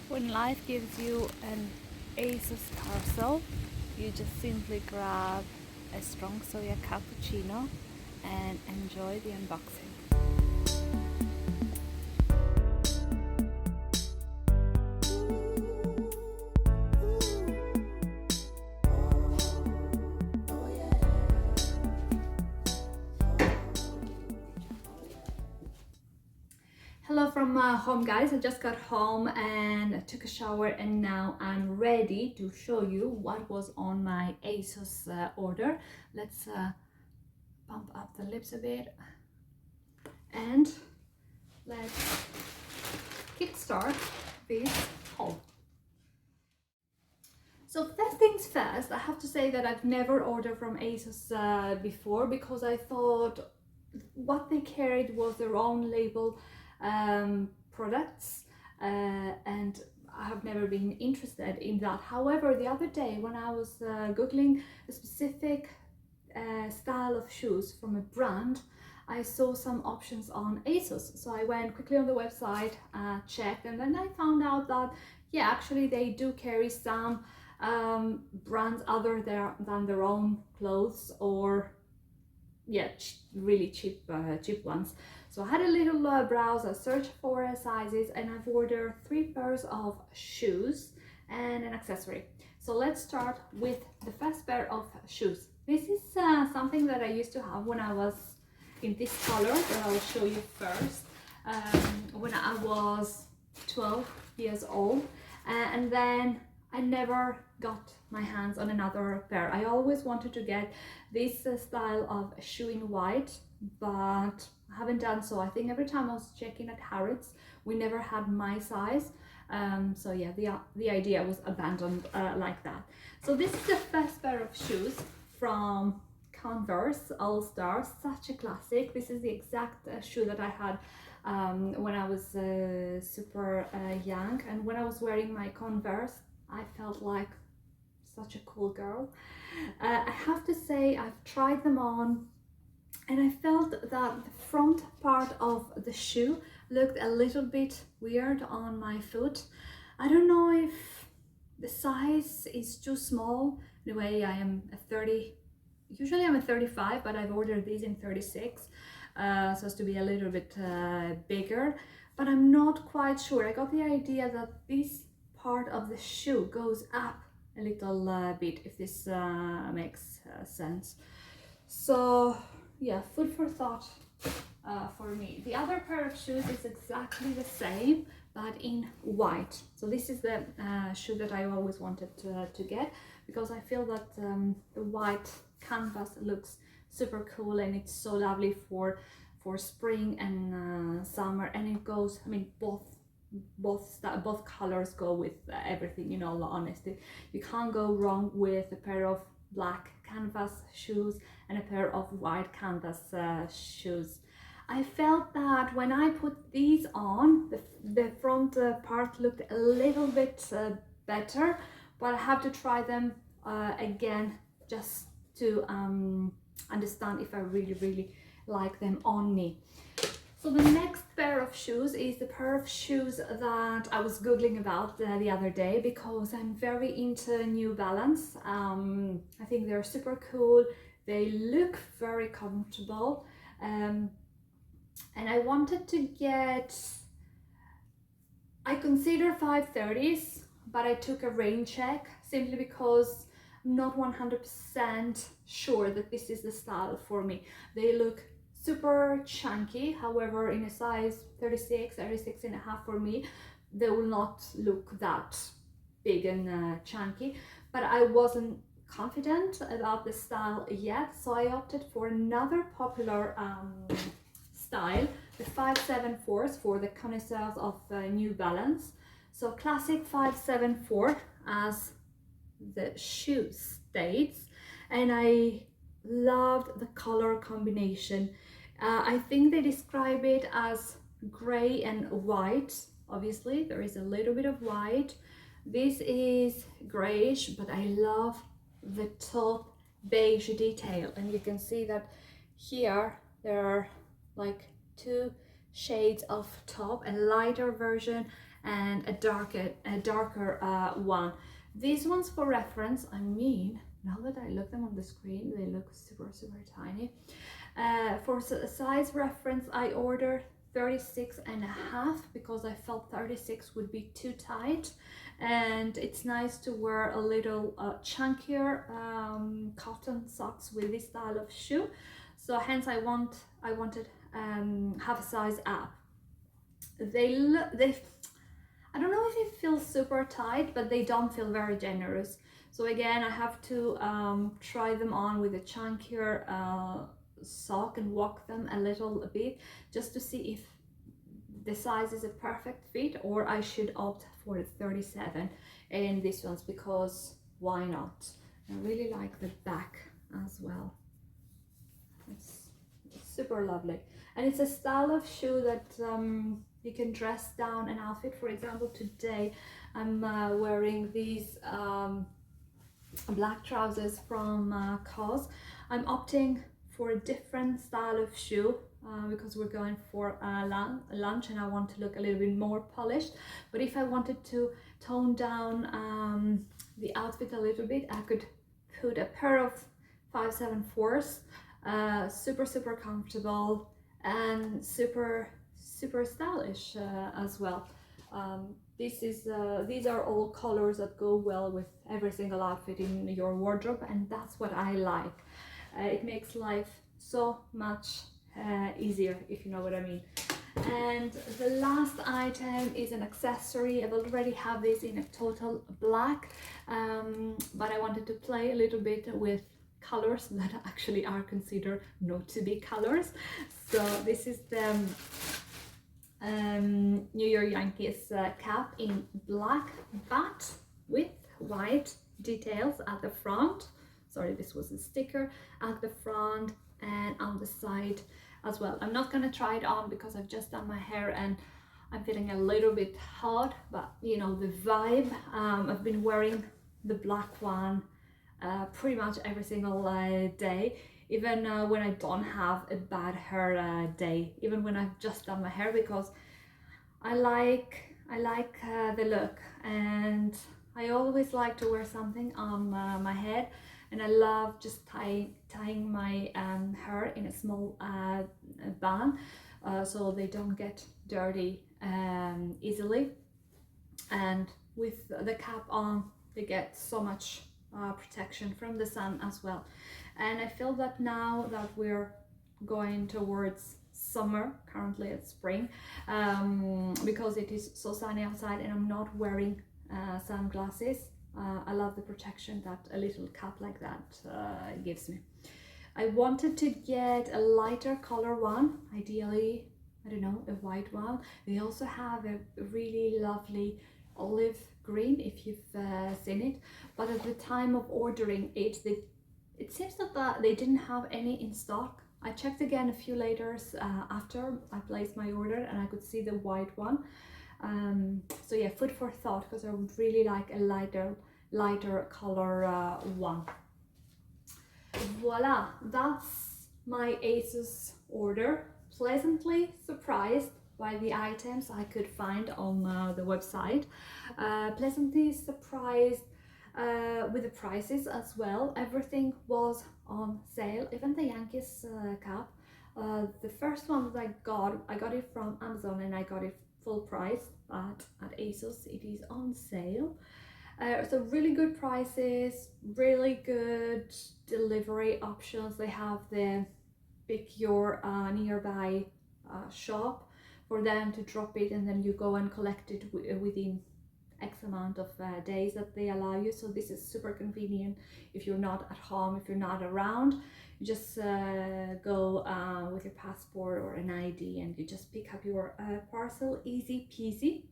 When life gives you an Asos parcel, you just simply grab a strong soya cappuccino and enjoy the unboxing. Hello from home, guys. I just got home and took a shower, and now I'm ready to show you what was on my Asos order. Let's pump up the lips a bit and let's kickstart this haul. So first things first, I have to say that I've never ordered from Asos before, because I thought what they carried was their own label products, and I have never been interested in that. However, the other day when I was googling a specific style of shoes from a brand, I saw some options on Asos. So I went quickly on the website, checked, and then I found out that yeah, actually they do carry some brands other than their own clothes, or yeah, really cheap ones. So I had a little browse, I searched for sizes, and I've ordered 3 pairs of shoes and an accessory. So let's start with the first pair of shoes. This is something that I used to have when I was in this color that I will show you first, when I was 12 years old, and then I never got my hands on another pair. I always wanted to get this style of shoe in white, but I haven't done so. I think every time I was checking at Harrods, we never had my size. So yeah, the idea was abandoned like that. So this is the first pair of shoes from Converse All Star, such a classic. This is the exact shoe that I had when I was super young, and when I was wearing my Converse, I felt like such a cool girl. I have to say, I've tried them on, and I felt that the front part of the shoe looked a little bit weird on my foot. I don't know if the size is too small. Anyway, I am a 30, usually I'm a 35, but I've ordered these in 36, so as to be a little bit bigger, but I'm not quite sure. I got the idea that this part of the shoe goes up a little bit, if this makes sense. So yeah, food for thought for me. The other pair of shoes is exactly the same, but in white. So this is the shoe that I always wanted to get, because I feel that the white canvas looks super cool, and it's so lovely for spring and summer, and it goes, I mean, both colors go with everything, in all honesty. You can't go wrong with a pair of black canvas shoes and a pair of white canvas shoes. I felt that when I put these on, the front part looked a little bit better, but I have to try them again just to understand if I really like them on me. So the next pair of shoes is the pair of shoes that I was googling about the other day, because I'm very into New Balance. I think they're super cool. They look very comfortable, and I wanted to get, I consider 530s, but I took a rain check simply because I'm not 100% sure that this is the style for me. They look super chunky, however in a size 36 and a half for me, they will not look that big and chunky, but I wasn't confident about the style yet, so I opted for another popular style, the 574s, for the connoisseurs of New Balance. So classic 574, as the shoe states, and I loved the color combination. I think they describe it as gray and white. Obviously there is a little bit of white. This is grayish, but I love the top beige detail, and you can see that here there are like 2 shades of top, a lighter version and a darker one. These ones, for reference, I mean, now that I look them on the screen, they look super tiny. For size reference, I ordered 36.5 because I felt 36 would be too tight, and it's nice to wear a little chunkier cotton socks with this style of shoe. So hence I wanted half a size up. They I don't know if it feels super tight, but they don't feel very generous. So again, I have to try them on with a chunkier sock and walk them a little bit just to see if the size is a perfect fit, or I should opt for the 37 in these ones, because why not? I really like the back as well. It's super lovely, and it's a style of shoe that you can dress down an outfit. For example, today I'm wearing these black trousers from Cos. I'm opting for a different style of shoe because we're going for lunch and I want to look a little bit more polished. But if I wanted to tone down the outfit a little bit, I could put a pair of 574s, super comfortable and super stylish as well. These are all colors that go well with every single outfit in your wardrobe, and that's what I like. It makes life so much easier, if you know what I mean. And the last item is an accessory. I already have this in a total black, but I wanted to play a little bit with colors that actually are considered not to be colors. So this is the New York Yankees cap in black, but with white details at the front. Sorry, this was a sticker at the front and on the side as well. I'm not gonna try it on because I've just done my hair and I'm feeling a little bit hot, but you know the vibe. I've been wearing the black one pretty much every single day, even when I don't have a bad hair day, even when I've just done my hair, because I like the look, and I always like to wear something on my head, and I love just tying my hair in a small bun so they don't get dirty easily, and with the cap on they get so much protection from the sun as well. And I feel that now that we're going towards summer, currently it's spring, because it is so sunny outside and I'm not wearing sunglasses, I love the protection that a little cap like that gives me. I wanted to get a lighter color one, ideally, I don't know, a white one. They also have a really lovely olive green, if you've seen it, but at the time of ordering it, it seems that they didn't have any in stock. I checked again a few later after I placed my order and I could see the white one. So yeah, food for thought, because I would really like a lighter color one. Voila, that's my Asos order. Pleasantly surprised by the items I could find on the website. Pleasantly surprised with the prices as well. Everything was on sale, even the Yankees cap. The first one that I got it from Amazon and I got it full price, but at Asos it is on sale. So really good prices, really good delivery options. They have the pick your nearby shop for them to drop it, and then you go and collect it within X amount of days that they allow you. So this is super convenient if you're not at home, if you're not around. You just go with your passport or an ID and you just pick up your parcel, easy peasy.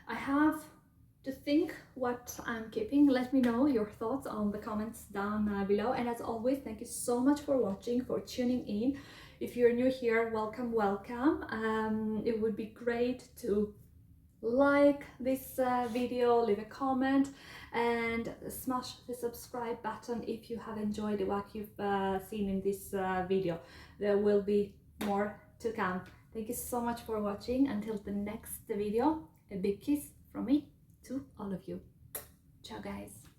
I have to think what I'm keeping. Let me know your thoughts on the comments down below, and as always, thank you so much for watching, for tuning in. If you're new here, welcome. It would be great to like this video, leave a comment and smash the subscribe button if you have enjoyed what you've seen in this video. There will be more to come. Thank you so much for watching. Until the next video, A big kiss from me to all of you. Ciao guys.